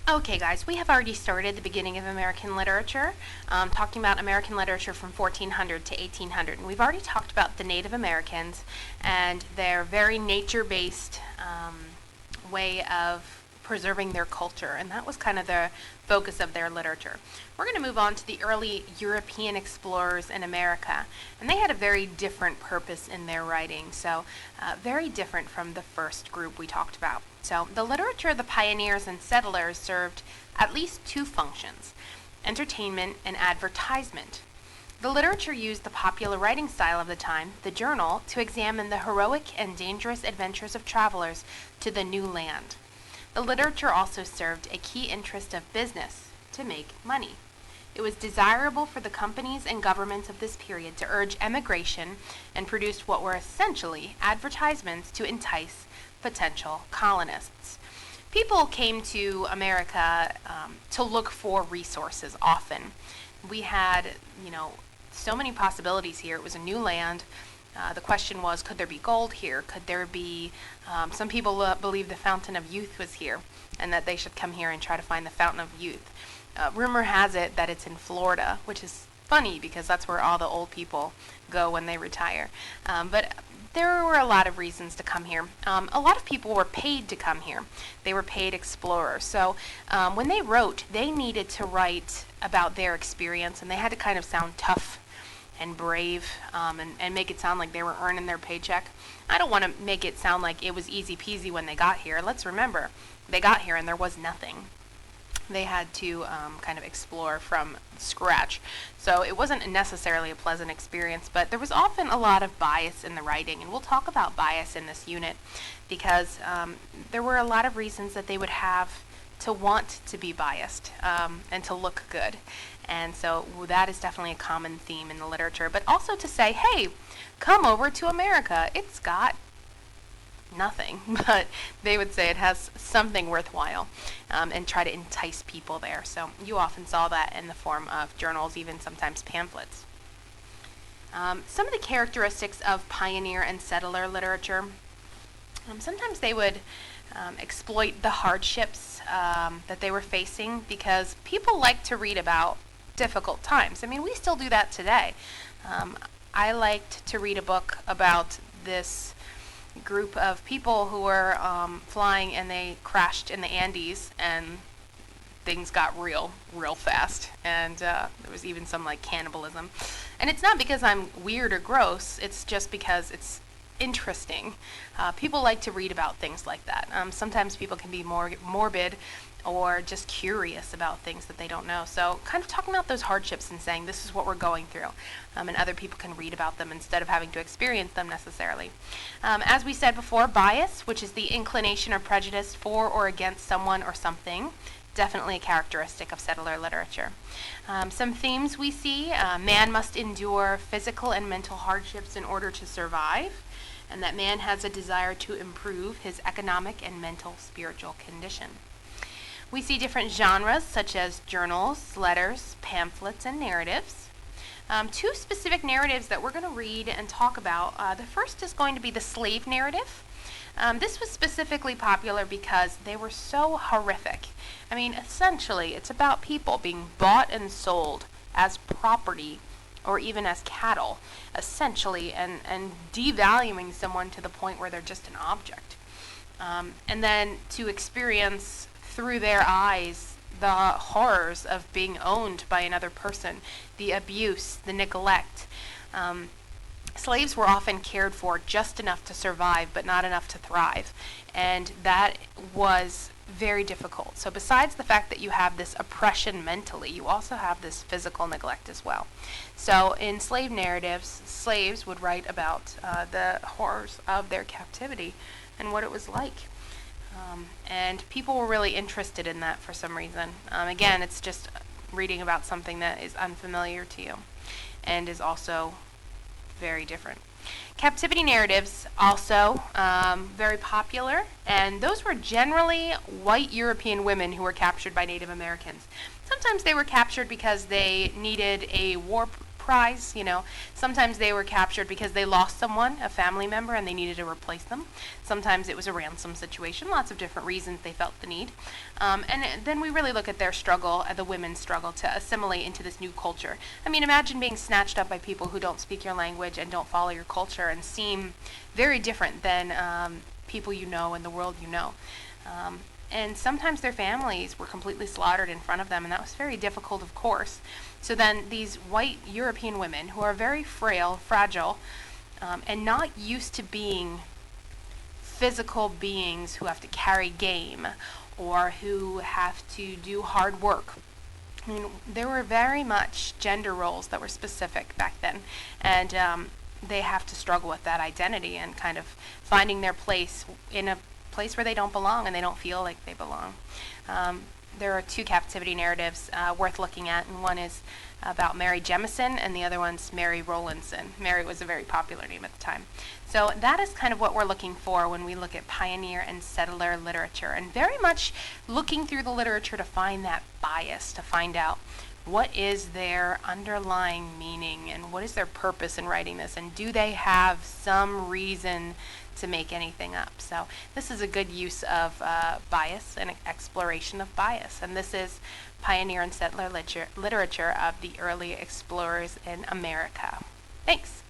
Okay, guys, we have already started the beginning of American literature, talking about American literature from 1400 to 1800. And we've already talked about the Native Americans and their very nature-based way of preserving their culture, and that was kind of the focus of their literature. We're going to move on to the early European explorers in America, and they had a very different purpose in their writing, so very different from the first group we talked about. So the literature of the pioneers and settlers served at least two functions: entertainment and advertisement. The literature used the popular writing style of the time, the journal, to examine the heroic and dangerous adventures of travelers to the new land. The literature also served a key interest of business, to make money. It was desirable for the companies and governments of this period to urge emigration and produced what were essentially advertisements to entice potential colonists. People came to America to look for resources often. We had, so many possibilities here. It was a new land. The question was, could there be gold here? Could there be, some people believe the Fountain of Youth was here and that they should come here and try to find the Fountain of Youth. Rumor has it that it's in Florida, which is funny because that's where all the old people go when they retire. But there were a lot of reasons to come here. A lot of people were paid to come here. They were paid explorers. So when they wrote, they needed to write about their experience, and they had to kind of sound tough and brave, and make it sound like they were earning their paycheck. I don't want to make it sound like it was easy peasy when they got here. Let's remember, they got here and there was nothing. They had to kind of explore from scratch. So it wasn't necessarily a pleasant experience, but there was often a lot of bias in the writing, and we'll talk about bias in this unit because there were a lot of reasons that they would have to want to be biased and to look good. And so that is definitely a common theme in the literature, but also to say, hey, come over to America. It's got nothing, but they would say it has something worthwhile, and try to entice people there. So you often saw that in the form of journals, even sometimes pamphlets. Some of the characteristics of pioneer and settler literature, sometimes they would exploit the hardships that they were facing because people like to read about difficult times. I mean, we still do that today. I liked to read a book about this group of people who were flying and they crashed in the Andes and things got real fast, and there was even some like cannibalism. And it's not because I'm weird or gross, it's just because it's interesting. People like to read about things like that. Sometimes people can be more morbid or just curious about things that they don't know. So kind of talking about those hardships and saying this is what we're going through, and other people can read about them instead of having to experience them necessarily. As we said before, bias, which is the inclination or prejudice for or against someone or something, definitely a characteristic of settler literature. Some themes we see: man must endure physical and mental hardships in order to survive, and that man has a desire to improve his economic and mental spiritual condition. We see different genres such as journals, letters, pamphlets, and narratives. Two specific narratives that we're going to read and talk about. The first is going to be the slave narrative. This was specifically popular because they were so horrific. I mean, essentially, it's about people being bought and sold as property or even as cattle, essentially, and devaluing someone to the point where they're just an object. And then to experience through their eyes the horrors of being owned by another person, the abuse, the neglect. Slaves were often cared for just enough to survive, but not enough to thrive. And that was very difficult. So besides the fact that you have this oppression mentally, you also have this physical neglect as well. So in slave narratives, slaves would write about the horrors of their captivity and what it was like. And people were really interested in that for some reason. Again, it's just reading about something that is unfamiliar to you and is also very different. Captivity narratives also very popular, and those were generally white European women who were captured by Native Americans. Sometimes they were captured because they needed a war prize. Sometimes they were captured because they lost someone, a family member, and they needed to replace them. Sometimes it was a ransom situation, lots of different reasons they felt the need. And then we really look at their struggle, the women's struggle to assimilate into this new culture. I mean, imagine being snatched up by people who don't speak your language and don't follow your culture and seem very different than people and the world and sometimes their families were completely slaughtered in front of them, and that was very difficult, of course. So then these white European women who are very frail, fragile, and not used to being physical beings who have to carry game or who have to do hard work. I mean, there were very much gender roles that were specific back then, and they have to struggle with that identity and kind of finding their place in a place where they don't belong and they don't feel like they belong. There are two captivity narratives worth looking at, and one is about Mary Jemison and the other one's Mary Rowlandson. Mary was a very popular name at the time. So that is kind of what we're looking for when we look at pioneer and settler literature, and very much looking through the literature to find that bias, to find out what is their underlying meaning and what is their purpose in writing this, and do they have some reason to make anything up. So this is a good use of bias and exploration of bias, and this is pioneer and settler literature of the early explorers in America. Thanks.